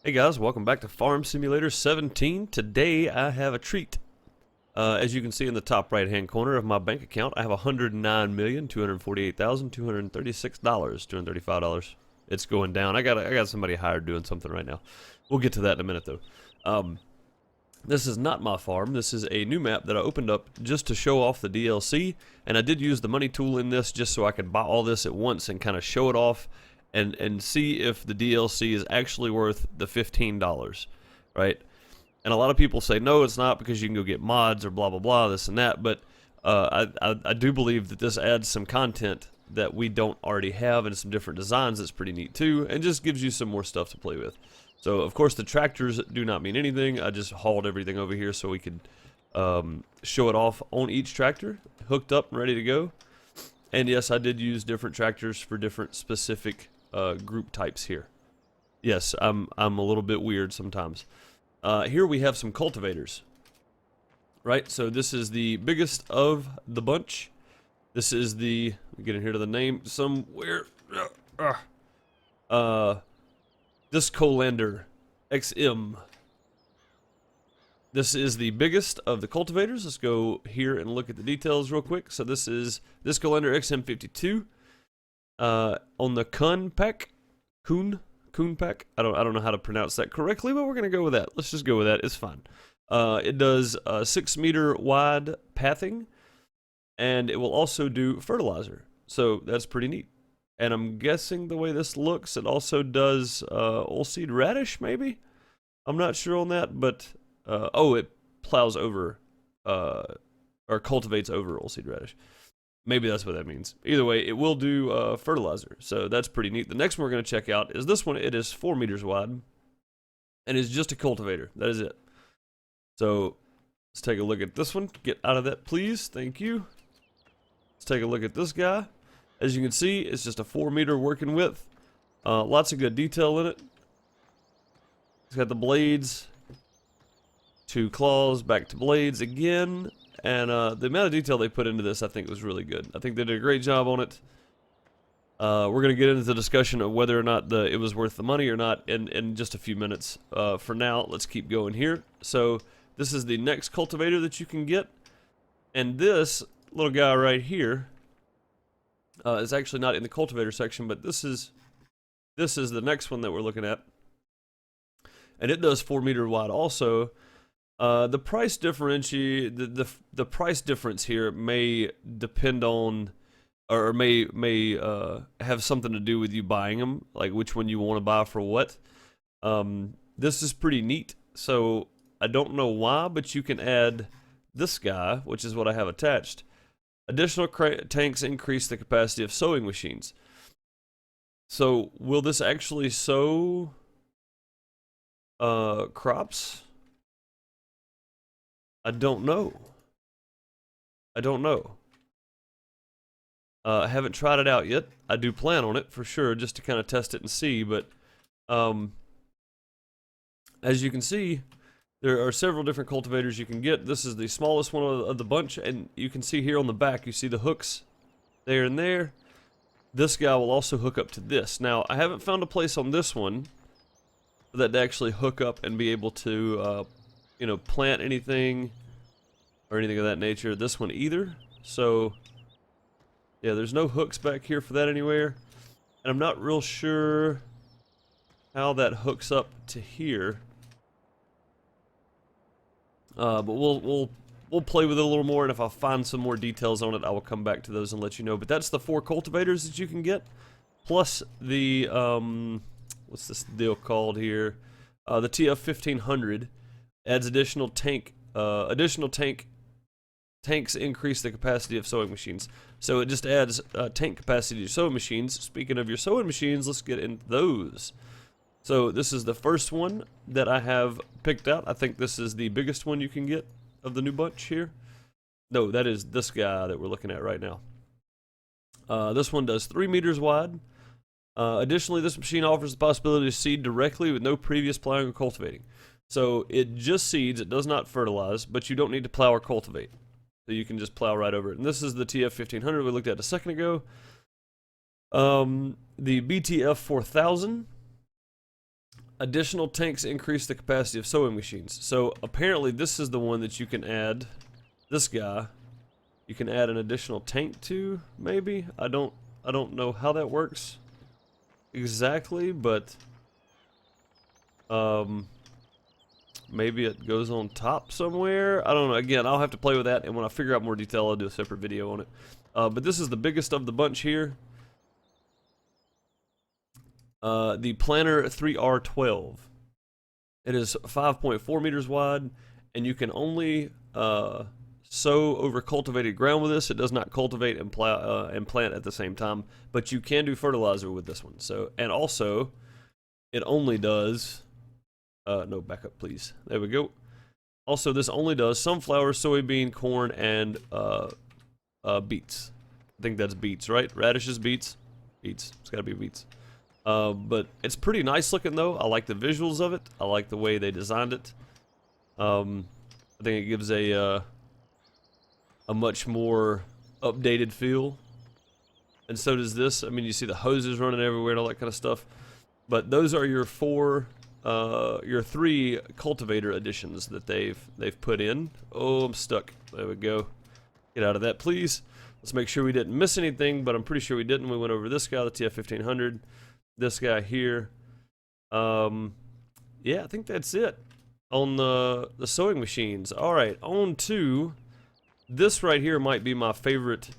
Hey guys, welcome back to Farm Simulator 17. Today I have a treat. As you can see in the top right hand corner of my bank account, I have $109,248,236, $235. It's going down. I got somebody hired doing something right now. We'll get to that in a minute though. This is not my farm. This is a new map that I opened up just to show off the DLC, and I did use the money tool in this just so I could buy all this at once and kind of show it off and see if the DLC is actually worth the $15, right? And a lot of people say, no, it's not because you can go get mods or blah, blah, blah, this and that, but I do believe that this adds some content that we don't already have and some different designs that's pretty neat too, and just gives you some more stuff to play with. So, of course, the tractors do not mean anything. I just hauled everything over here so we could show it off on each tractor, hooked up and ready to go. And yes, I did use different tractors for different specific group types here. Yes, I'm a little bit weird sometimes. Here we have some cultivators. Right, so this is the biggest of the bunch. This is the, let me get in here to the name somewhere. This Colander XM. This is the biggest of the cultivators. Let's go here and look at the details real quick. So this is this Colander XM52 on the KUHN pack. KUHN pack. I don't know how to pronounce that correctly, but we're gonna go with that. Let's just go with that. It's fine. It does 6 meter wide pathing, and it will also do fertilizer. So that's pretty neat. And I'm guessing the way this looks, it also does oilseed radish, maybe? I'm not sure on that, but oh, it plows over or cultivates over oilseed radish. Maybe that's what that means. Either way, it will do fertilizer, so that's pretty neat. The next one we're going to check out is this one. It is 4 meters wide, and is just a cultivator. That is it. So let's take a look at this one. Get out of that, please. Thank you. Let's take a look at this guy. As you can see, it's just a 4 meter working width. Lots of good detail in it. It's got the blades, 2 claws, back to blades again. And the amount of detail they put into this, I think, was really good. I think they did a great job on it. We're going to get into the discussion of whether or not it was worth the money or not in just a few minutes. For now, let's keep going here. So this is the next cultivator that you can get. And this little guy right here is actually not in the cultivator section, but this is the next one that we're looking at. And it does 4 meter wide also. The price the price difference here may depend on, or may have something to do with you buying them, like which one you want to buy for what. This is pretty neat. So I don't know why, but you can add this guy, which is what I have attached. Additional tanks increase the capacity of sowing machines. So will this actually sow crops? I don't know. I don't know. I haven't tried it out yet. I do plan on it for sure, just to kind of test it and see. But as you can see, there are several different cultivators you can get. This is the smallest one of the bunch, and you can see here on the back, you see the hooks there and there. This guy will also hook up to this. Now, I haven't found a place on this one that to actually hook up and be able to you know, plant anything or anything of that nature. This one either. So yeah, there's no hooks back here for that anywhere, and I'm not real sure how that hooks up to here. But we'll play with it a little more, and if I find some more details on it, I will come back to those and let you know. But that's the 4 cultivators that you can get, plus the what's this deal called here? The TF-1500 adds additional tanks increase the capacity of sowing machines. So it just adds tank capacity to sowing machines. Speaking of your sowing machines, let's get into those. So this is the first one that I have picked out. I think this is the biggest one you can get of the new bunch here. No, that is this guy that we're looking at right now. This one does 3 meters wide. Additionally, this machine offers the possibility to seed directly with no previous plowing or cultivating. So it just seeds, it does not fertilize, but you don't need to plow or cultivate. So you can just plow right over it. And this is the TF-1500 we looked at a second ago. The BTF-4000 Additional tanks increase the capacity of sewing machines. So apparently this is the one that you can add, this guy, you can add an additional tank to, maybe? I don't know how that works exactly, but maybe it goes on top somewhere. I don't know. Again, I'll have to play with that, and when I figure out more detail, I'll do a separate video on it. But this is the biggest of the bunch here. The Planner 3R12. It is 5.4 meters wide, and you can only sow over cultivated ground with this. It does not cultivate and plant at the same time, but you can do fertilizer with this one. So, and also, it only does. No, back up, please. There we go. Also, this only does sunflower, soybean, corn, and beets. I think that's beets, right? Radishes, beets, beets. It's got to be beets. But it's pretty nice looking though. I like the visuals of it. I like the way they designed it. I think it gives a much more updated feel. And so does this. I mean, you see the hoses running everywhere and all that kind of stuff. But those are your your 3 cultivator additions that they've put in. Oh, I'm stuck. There we go. Get out of that, please. Let's make sure we didn't miss anything, but I'm pretty sure we didn't. We went over this guy, the TF-1500. This guy here. Yeah, I think that's it on the sewing machines. All right, on to this right here. Might be my favorite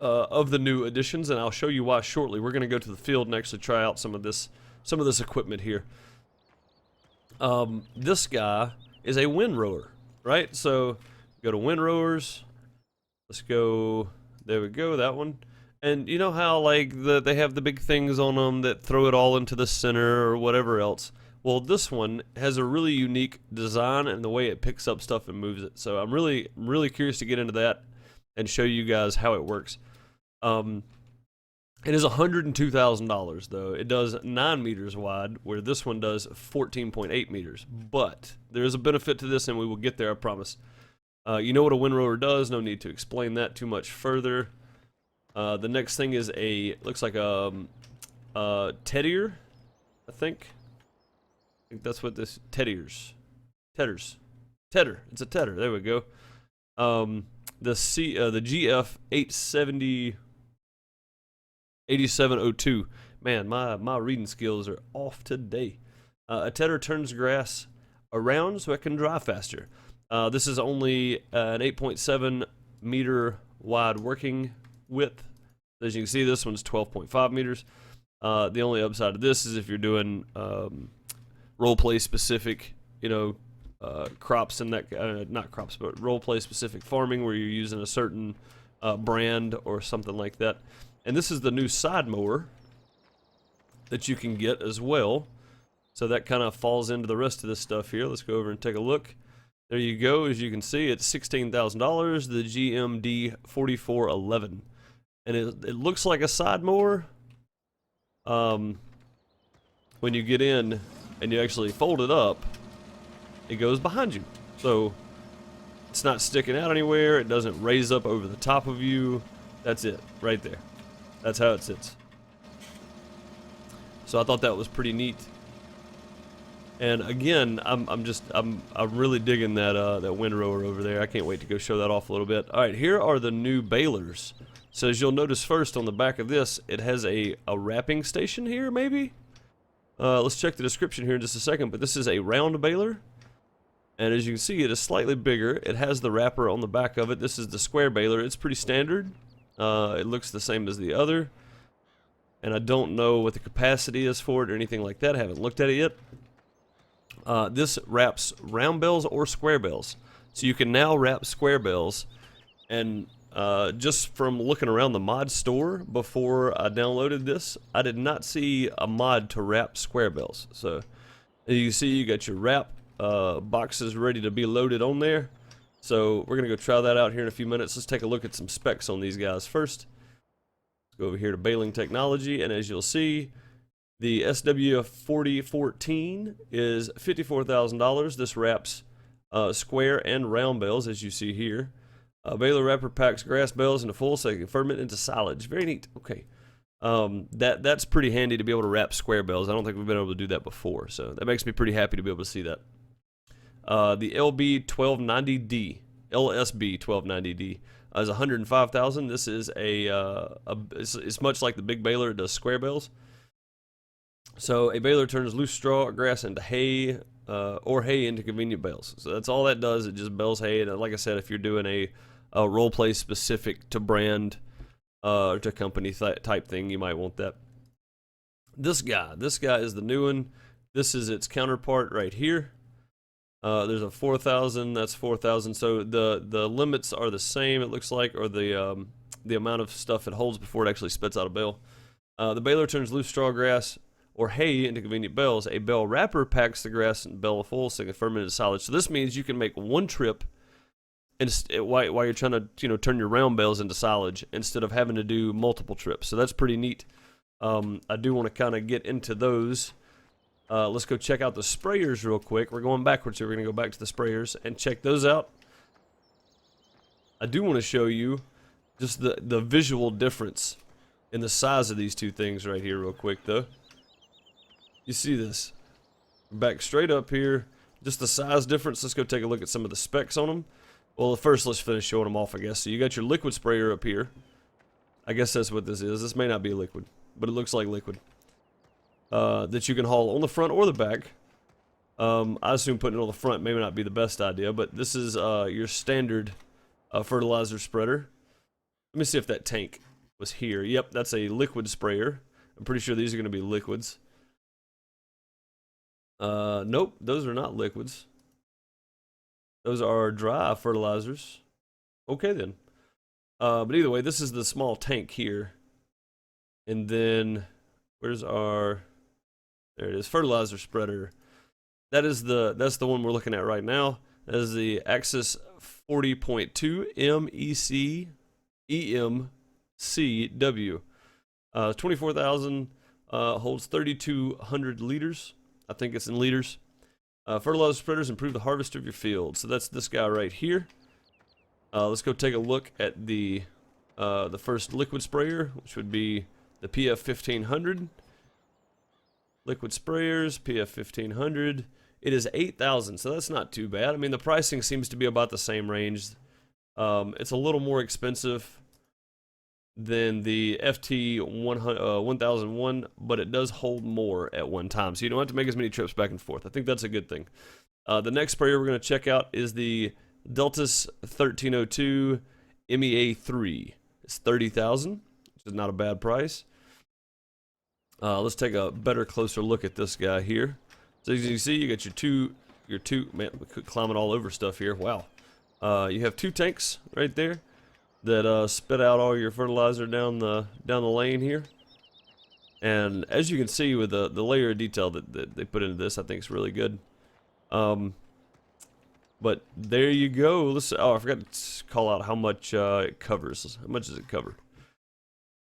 of the new additions, and I'll show you why shortly. We're going to go to the field and actually try out some of this equipment here. This guy is a windrower, right? So go to windrowers. Let's go. There we go. That one. And you know how like they have the big things on them that throw it all into the center or whatever else? Well, this one has a really unique design and the way it picks up stuff and moves it. So I'm really curious to get into that and show you guys how it works. It is $102,000 though. It does 9 meters wide, where this one does 14.8 meters. But there is a benefit to this, and we will get there, I promise. You know what a windrower does. No need to explain that too much further. The next thing is looks like a teddier, I think. I think that's what this, tedders. Tedder. It's a tedder. There we go. The GF 8702. Man, my reading skills are off today. A tedder turns grass around so it can dry faster. This is only an 8.7 meter wide working width. As you can see, this one's 12.5 meters. The only upside of this is if you're doing role play specific, crops and that, not crops, but role play specific farming where you're using a certain brand or something like that. And this is the new side mower that you can get as well. So that kind of falls into the rest of this stuff here. Let's go over and take a look. There you go. As you can see, it's $16,000, the GMD 4411. And it looks like a side mower when you get in and you actually fold it up, it goes behind you. So it's not sticking out anywhere. It doesn't raise up over the top of you. That's it right there. That's how it sits. So I thought that was pretty neat. And again, I'm really digging that windrower over there. I can't wait to go show that off a little bit. All right, here are the new balers. So as you'll notice first on the back of this, it has a wrapping station here, maybe? Let's check the description here in just a second, but this is a round baler. And as you can see, it is slightly bigger. It has the wrapper on the back of it. This is the square baler. It's pretty standard. It looks the same as the other. And I don't know what the capacity is for it or anything like that. I haven't looked at it yet. This wraps round bales or square bales. So you can now wrap square bales. And just from looking around the mod store before I downloaded this, I did not see a mod to wrap square bales. So as you can see, you got your wrap boxes ready to be loaded on there. So we're going to go try that out here in a few minutes. Let's take a look at some specs on these guys first. Let's go over here to baling technology, and as you'll see, the SW4014 is $54,000. This wraps square and round bales, as you see here. Baler wrapper packs grass bales into full so they can ferment into silage. Very neat. Okay. That's pretty handy to be able to wrap square bales. I don't think we've been able to do that before, so that makes me pretty happy to be able to see that. The LB1290D, LSB1290D is 105,000. This is it's much like the big baler. It does square bales. So a baler turns loose straw or grass into hay, or hay into convenient bales. So that's all that does. It just bales hay. And like I said, if you're doing a role play specific to brand, or to company type thing, you might want that. This guy is the new one. This is its counterpart right here. There's a 4,000. That's 4,000. So the limits are the same. It looks like, or the amount of stuff it holds before it actually spits out a bale. The baler turns loose straw, grass, or hay into convenient bales. A bale wrapper packs the grass and bale full, so it can ferment into silage. So this means you can make one trip, and while you're trying to turn your round bales into silage instead of having to do multiple trips. So that's pretty neat. I do want to kind of get into those. Let's go check out the sprayers real quick. We're going backwards here. We're going to go back to the sprayers and check those out. I do want to show you just the visual difference in the size of these two things right here real quick though. You see this? Back straight up here, just the size difference. Let's go take a look at some of the specs on them. Well, first let's finish showing them off, I guess. So you got your liquid sprayer up here. I guess that's what this is. This may not be liquid, but it looks like liquid. That you can haul on the front or the back. I assume putting it on the front may not be the best idea, but this is your standard fertilizer spreader. Let me see if that tank was here. Yep, that's a liquid sprayer. I'm pretty sure these are going to be liquids. Nope, those are not liquids. Those are dry fertilizers. Okay then. But either way, this is the small tank here. And then, where's our... There it is, fertilizer spreader. That's the one we're looking at right now. That is the Axis 40.2 MEC EMCW. 24,000, holds 3,200 liters. I think it's in liters. Fertilizer spreaders improve the harvest of your field. So that's this guy right here. Let's go take a look at the first liquid sprayer, which would be the PF1500. Liquid sprayers, PF1500. It is 8,000, so that's not too bad. I mean, the pricing seems to be about the same range. It's a little more expensive than the FT1001, but it does hold more at one time, so you don't have to make as many trips back and forth. I think that's a good thing. The next sprayer we're going to check out is the Deltas 1302 MEA3. It's 30,000, which is not a bad price. Let's take a better, closer look at this guy here. So as you can see, you got your two, man, we could climb it all over stuff here. Wow. You have two tanks right there that spit out all your fertilizer down the lane here. And as you can see with the layer of detail that they put into this, I think it's really good. But there you go. Let's, oh, I forgot to call out how much it covers. How much does it cover?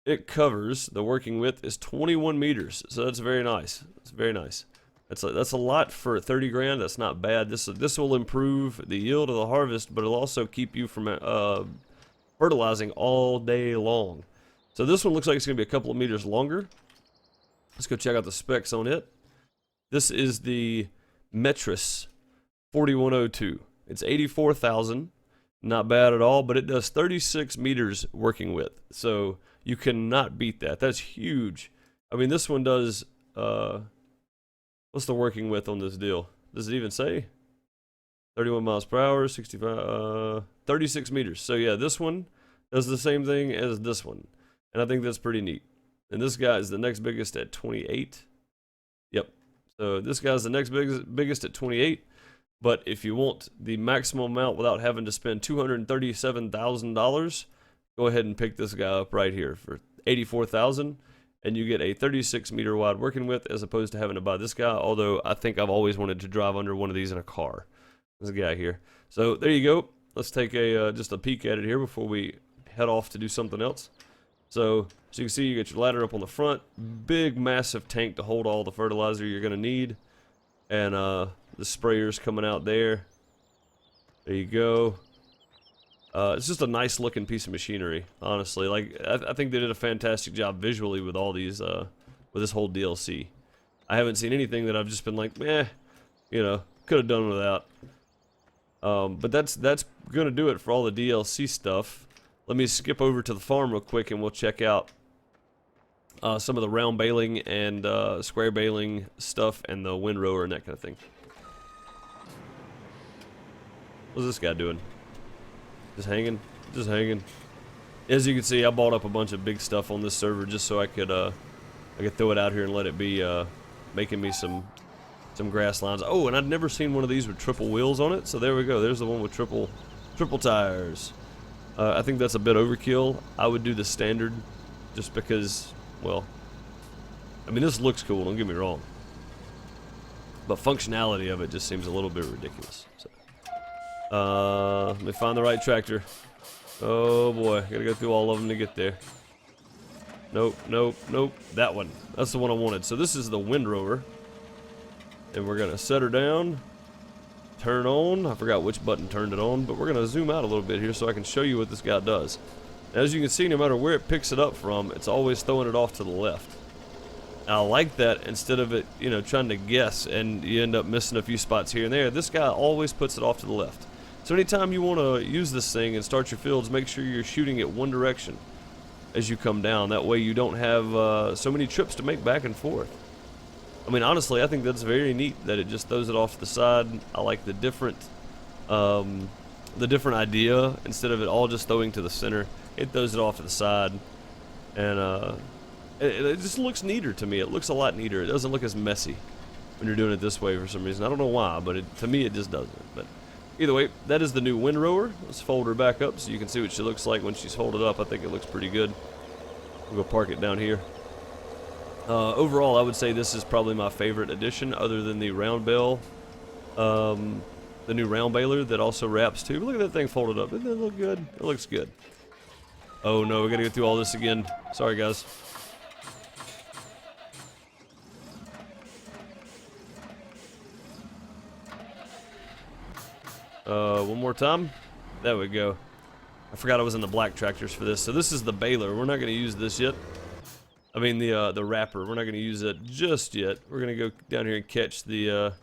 It covers, the working width is 21 meters, so that's very nice. It's very nice. That's a lot for 30 grand. That's not bad. This will improve the yield of the harvest, but it'll also keep you from fertilizing all day long. So this one looks like it's going to be a couple of meters longer. Let's go check out the specs on it. This is the Metris 4102. It's 84,000. Not bad at all, but it does 36 meters working width. So you cannot beat that. That's huge. I mean, this one does, what's the working width on this deal? Does it even say? 31 miles per hour, 36 meters. So yeah, this one does the same thing as this one. And I think that's pretty neat. And this guy is the next biggest at 28. Yep. So this guy's the next biggest at 28. But if you want the maximum amount without having to spend $237,000, go ahead and pick this guy up right here for $84,000, and you get a 36 meter wide working width as opposed to having to buy this guy. Although I think I've always wanted to drive under one of these in a car. This guy here. So there you go. Let's take a just a peek at it here before we head off to do something else. So as you can see, you get your ladder up on the front, big massive tank to hold all the fertilizer you're gonna need, and the sprayers coming out there. There you go. It's just a nice looking piece of machinery, honestly. Like, I think they did a fantastic job visually with all these, with this whole DLC. I haven't seen anything that I've just been like, meh, you know, could have done without. But that's gonna do it for all the DLC stuff. Let me skip over to the farm real quick and we'll check out some of the round baling and square baling stuff and the windrower and that kind of thing. What's this guy doing? Just hanging? Just hanging. As you can see, I bought up a bunch of big stuff on this server just so I could throw it out here and let it be making me some grass lines. Oh, and I'd never seen one of these with triple wheels on it, so there we go. There's the one with triple tires. I think that's a bit overkill. I would do the standard just because, well, I mean, this looks cool, don't get me wrong. But functionality of it just seems a little bit ridiculous. So, let me find the right tractor. Oh boy, gotta go through all of them to get there. Nope, nope, nope. That one. That's the one I wanted. So this is the windrower. And we're gonna set her down. Turn on. I forgot which button turned it on, but we're gonna zoom out a little bit here so I can show you what this guy does. As you can see, no matter where it picks it up from, it's always throwing it off to the left. And I like that instead of it, you know, trying to guess and you end up missing a few spots here and there. This guy always puts it off to the left. So anytime you want to use this thing and start your fields, make sure you're shooting it one direction as you come down. That way you don't have so many trips to make back and forth. I mean, honestly, I think that's very neat that it just throws it off to the side. I like the different idea. Instead of it all just throwing to the center, it throws it off to the side, and it just looks neater to me. It looks a lot neater. It doesn't look as messy when you're doing it this way for some reason. I don't know why, but to me it just doesn't. But either way, that is the new windrower. Let's fold her back up so you can see what she looks like when she's folded up. I think it looks pretty good. We'll go park it down here. Overall, I would say this is probably my favorite addition, other than the round bale, the new round baler that also wraps too. But look at that thing folded up. Doesn't that look good? It looks good. Oh no, we gotta go through all this again. Sorry, guys. One more time. There we go. I forgot I was in the black tractors for this. So this is the baler. We're not going to use this yet. I mean the wrapper. We're not going to use it just yet. We're going to go down here and catch the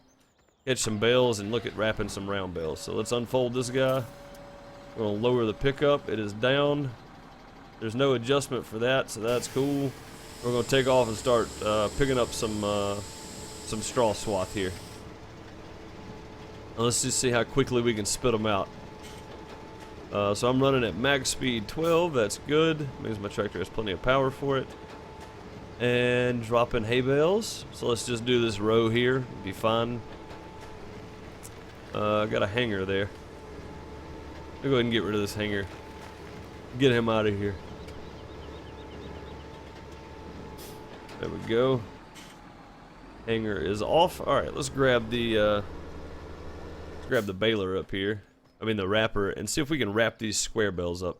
catch some bales and look at wrapping some round bales. So let's unfold this guy. We're going to lower the pickup. It is down. There's no adjustment for that, so that's cool. We're going to take off and start picking up some straw swath here. Now let's just see how quickly we can spit them out. So I'm running at max speed 12. That's good. Means my tractor has plenty of power for it. And dropping hay bales. So let's just do this row here. It'll be fine. I got a hanger there. I'll go ahead and get rid of this hanger. Get him out of here. There we go. Hanger is off. Alright, let's grab the baler up here. I mean the wrapper, and see if we can wrap these square bales up.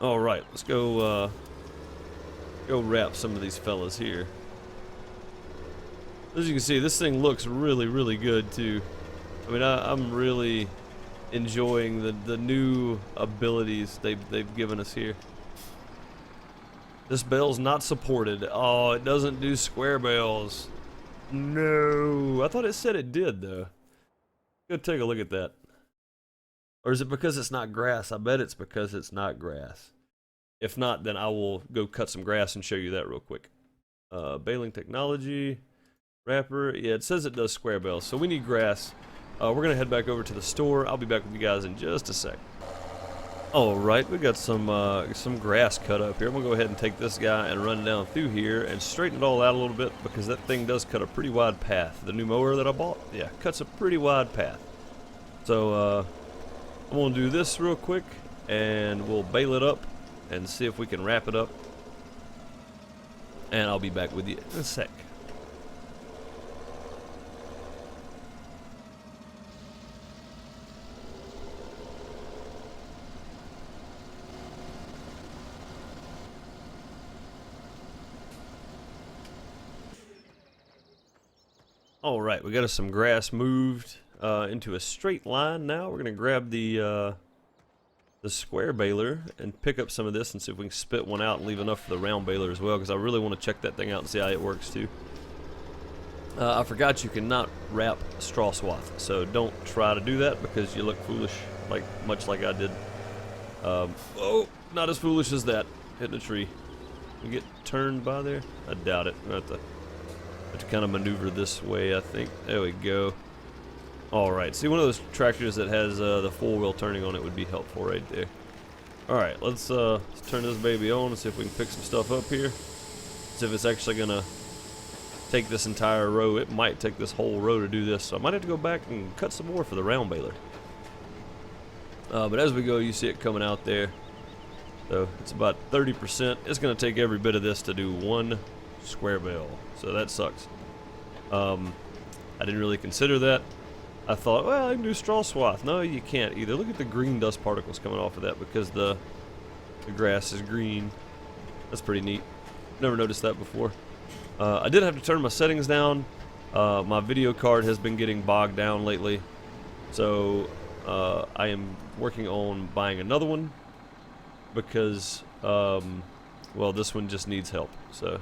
Alright, let's go wrap some of these fellas here. As you can see, this thing looks really, really good too. I mean, I'm really enjoying the new abilities they've given us here. This bale's not supported. Oh, it doesn't do square bales. No, I thought it said it did though. Go take a look at that. Or is it because it's not grass? I bet it's because it's not grass. If not, then I will go cut some grass and show you that real quick. Baling technology, wrapper. Yeah, it says it does square bales, so we need grass. We're gonna head back over to the store. I'll be back with you guys in just a sec. All right, we got some grass cut up here. I'm gonna go ahead and take this guy and run down through here and straighten it all out a little bit because that thing does cut a pretty wide path. The new mower that I bought, yeah, cuts a pretty wide path. So I'm gonna do this real quick and we'll bale it up and see if we can wrap it up. And I'll be back with you in a sec. All right, we got us some grass moved into a straight line now. We're gonna grab the square baler and pick up some of this and see if we can spit one out and leave enough for the round baler as well, because I really want to check that thing out and see how it works too. I forgot you cannot wrap straw swath, so don't try to do that because you look foolish, much like I did. Oh, not as foolish as that, hitting a tree. We get turned by there? I doubt it. I have to kind of maneuver this way, I think. There we go. Alright, see, one of those tractors that has the four-wheel turning on it would be helpful right there. Alright, let's turn this baby on and see if we can pick some stuff up here. See if it's actually going to take this entire row. It might take this whole row to do this, so I might have to go back and cut some more for the round baler. But as we go, you see it coming out there. So it's about 30%. It's going to take every bit of this to do one square bale, so that sucks. I didn't really consider that. I thought, well, I can do straw swath. No, you can't either. Look at the green dust particles coming off of that because the grass is green. That's pretty neat. Never noticed that before. I did have to turn my settings down. My video card has been getting bogged down lately, so I am working on buying another one because, well, this one just needs help. So,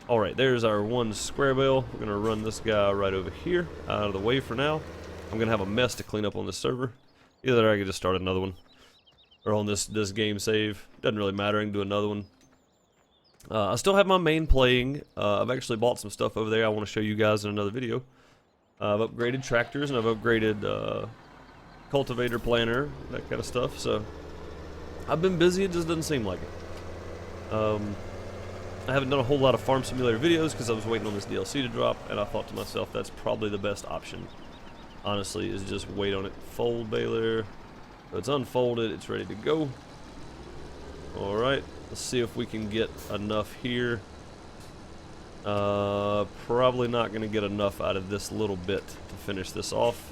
alright, there's our one square bale. We're going to run this guy right over here, out of the way for now. I'm going to have a mess to clean up on this server. Either I could just start another one, or on this game save. Doesn't really matter, I can do another one. I still have my main playing. I've actually bought some stuff over there I want to show you guys in another video. I've upgraded tractors and I've upgraded cultivator planner, that kind of stuff. So I've been busy, it just doesn't seem like it. I haven't done a whole lot of Farm Simulator videos because I was waiting on this DLC to drop, and I thought to myself that's probably the best option, honestly, is just wait on it. Fold baler. So it's unfolded, it's ready to go. Alright, let's see if we can get enough here. Probably not going to get enough out of this little bit to finish this off.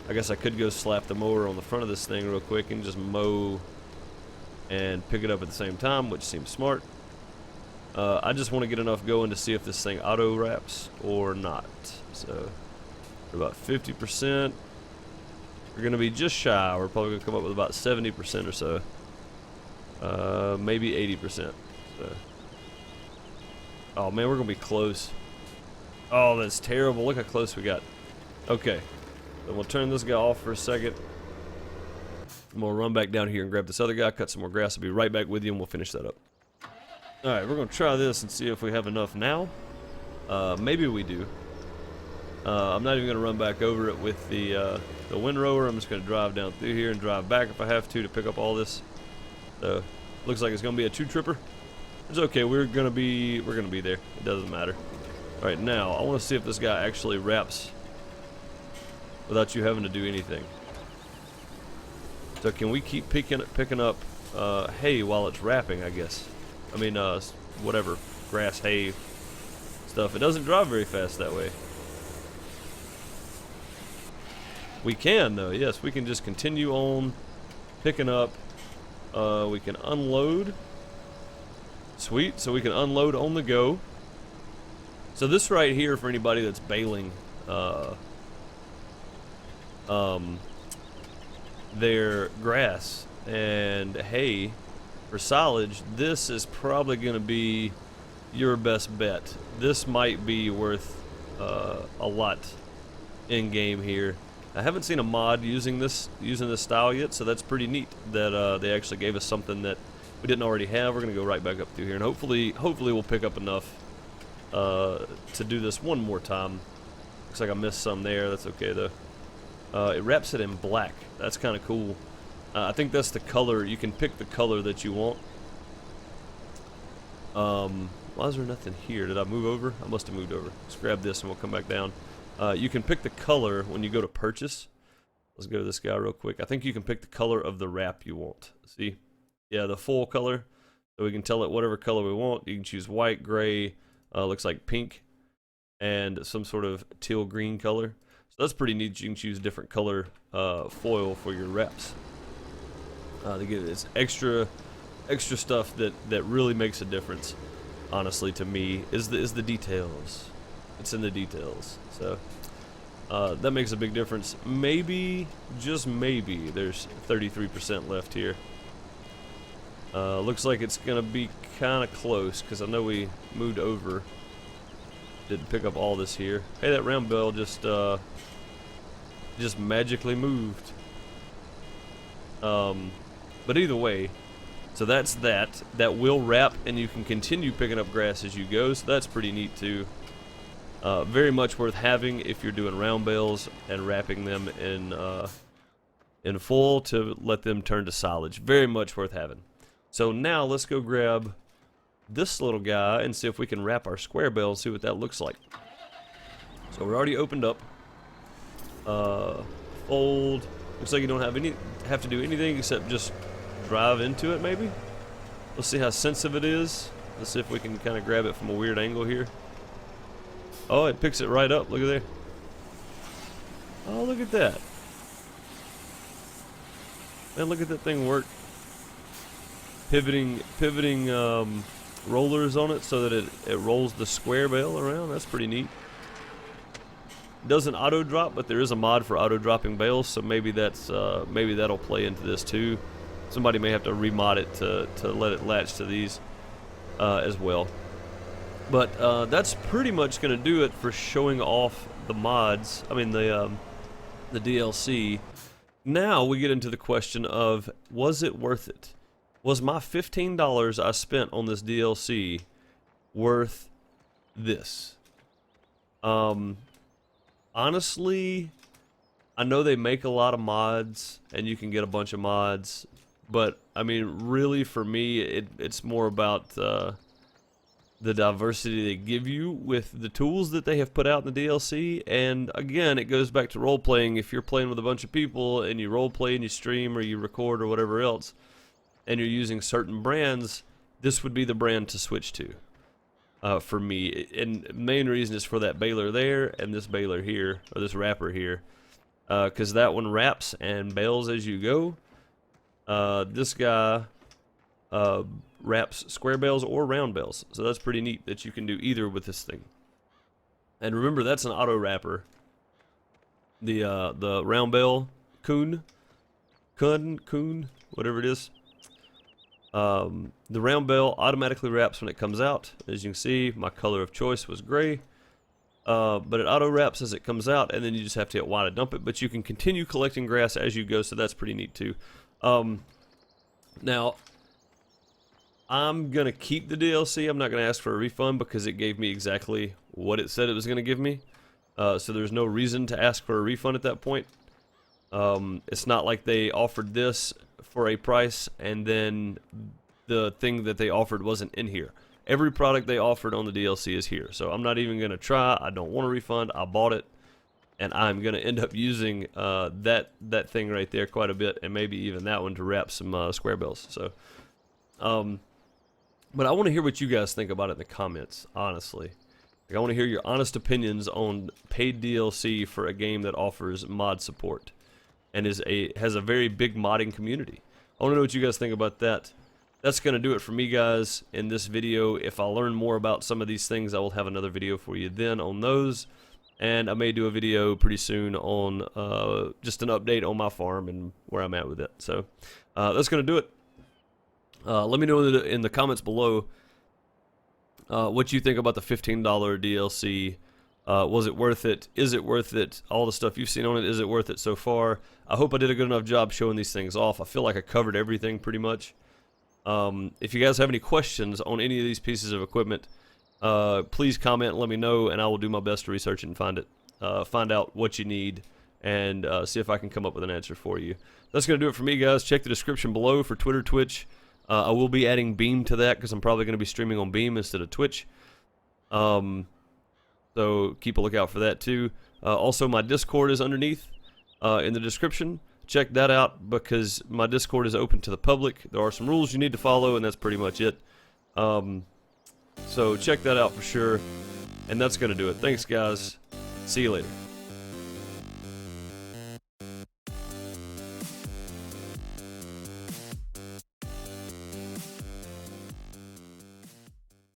I guess I could go slap the mower on the front of this thing real quick and just mow and pick it up at the same time, which seems smart. I just want to get enough going to see if this thing auto wraps or not. So, we're about 50%. We're going to be just shy. We're probably going to come up with about 70% or so. Maybe 80%. So. Oh man, we're going to be close. Oh, that's terrible. Look how close we got. Okay. So we'll turn this guy off for a second. And we'll run back down here and grab this other guy, cut some more grass. I'll be right back with you and we'll finish that up. Alright, we're going to try this and see if we have enough now. Maybe we do. I'm not even going to run back over it with the windrower. I'm just going to drive down through here and drive back if I have to pick up all this. So, looks like it's going to be a two-tripper. It's okay, we're going to be there. It doesn't matter. Alright, now, I want to see if this guy actually wraps without you having to do anything. So can we keep picking up hay while it's wrapping, I guess? I mean, whatever, grass, hay, stuff. It doesn't drive very fast that way. We can, though, yes. We can just continue on picking up. We can unload. Sweet, so we can unload on the go. So this right here, for anybody that's baling their grass and hay for silage, this is probably going to be your best bet. This might be worth a lot in game here. I haven't seen a mod using this style yet, so that's pretty neat that they actually gave us something that we didn't already have. We're going to go right back up through here, and hopefully we'll pick up enough to do this one more time. Looks like I missed some there. That's okay though. It wraps it in black. That's kind of cool. I think that's the color. You can pick the color that you want. Why is there nothing here? Did I move over? I must have moved over. Let's grab this and we'll come back down. You can pick the color when you go to purchase. Let's go to this guy real quick. I think you can pick the color of the wrap you want. See? Yeah, the full color. So we can tell it whatever color we want. You can choose white, gray, looks like pink, and some sort of teal green color. So that's pretty neat. You can choose different color foil for your wraps. To get this extra stuff that really makes a difference, honestly, to me, is the details. It's in the details. So that makes a big difference. Maybe, just maybe, there's 33% left here. Looks like it's gonna be kind of close because I know we moved over. Didn't pick up all this here. Hey, that round bell just magically moved. But either way, so that's that. That will wrap, and you can continue picking up grass as you go. So that's pretty neat too. Very much worth having if you're doing round bales and wrapping them in full to let them turn to silage. Very much worth having. So now let's go grab this little guy and see if we can wrap our square bale and see what that looks like. So we're already opened up. Fold. Looks like you don't have to do anything except just drive into it maybe. Let's see how sensitive it is. Let's see if we can kind of grab it from a weird angle here. Oh, it picks it right up. Look at there. Oh, look at that. Man, look at that thing work. Pivoting rollers on it so that it rolls the square bale around. That's pretty neat. It doesn't auto drop, but there is a mod for auto dropping bales, so maybe that's maybe that'll play into this too. Somebody may have to remod it to let it latch to these as well. But that's pretty much going to do it for showing off the mods. I mean the DLC. Now we get into the question of, was it worth it? Was my $15 I spent on this DLC worth this? Honestly, I know they make a lot of mods and you can get a bunch of mods, but I mean, really for me, it's more about the diversity they give you with the tools that they have put out in the DLC. And again, it goes back to role playing. If you're playing with a bunch of people and you role play and you stream or you record or whatever else, and you're using certain brands, this would be the brand to switch to for me. And the main reason is for that baler there and this baler here, or this wrapper here, because that one wraps and bales as you go. This guy wraps square bales or round bales, so that's pretty neat that you can do either with this thing. And remember, that's an auto wrapper. The round bale, KUHN, whatever it is. The round bale automatically wraps when it comes out. As you can see, my color of choice was gray, but it auto wraps as it comes out, and then you just have to hit Y to dump it. But you can continue collecting grass as you go, so that's pretty neat too. Now, I'm gonna keep the DLC. I'm not gonna ask for a refund because it gave me exactly what it said it was gonna give me. So there's no reason to ask for a refund at that point. It's not like they offered this for a price and then the thing that they offered wasn't in here. Every product they offered on the DLC is here, so I'm not even going to try. I don't want a refund. I bought it, and I'm going to end up using that thing right there quite a bit, and maybe even that one to wrap some square bales. So, but I want to hear what you guys think about it in the comments, honestly. Like, I want to hear your honest opinions on paid DLC for a game that offers mod support and has a very big modding community. I want to know what you guys think about that. That's going to do it for me, guys, in this video. If I learn more about some of these things, I will have another video for you then on those. And I may do a video pretty soon on just an update on my farm and where I'm at with it. So that's going to do it. Let me know in the comments below what you think about the $15 DLC. Was it worth it? Is it worth it? All the stuff you've seen on it, is it worth it so far? I hope I did a good enough job showing these things off. I feel like I covered everything pretty much. If you guys have any questions on any of these pieces of equipment, please comment and let me know, and I will do my best to research it and find out what you need, and see if I can come up with an answer for you. That's going to do it for me, guys. Check the description below for Twitter, Twitch. I will be adding Beam to that because I'm probably going to be streaming on Beam instead of Twitch. So keep a lookout for that too. Also, my Discord is underneath in the description. Check that out because my Discord is open to the public. There are some rules you need to follow, and that's pretty much it. So check that out for sure. And that's going to do it. Thanks, guys. See you later.